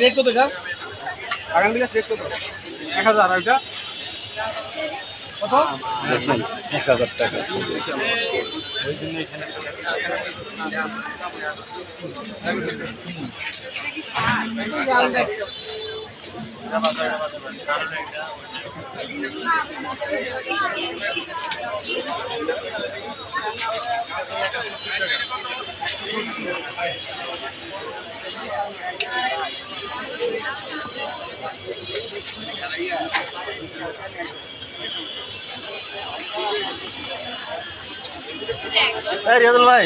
Rate কত sir? আগামী rate কত? 1000 আর এটা কত? 1000 টাকা। ওই জন্য এখানে রিয়াদুল ভাই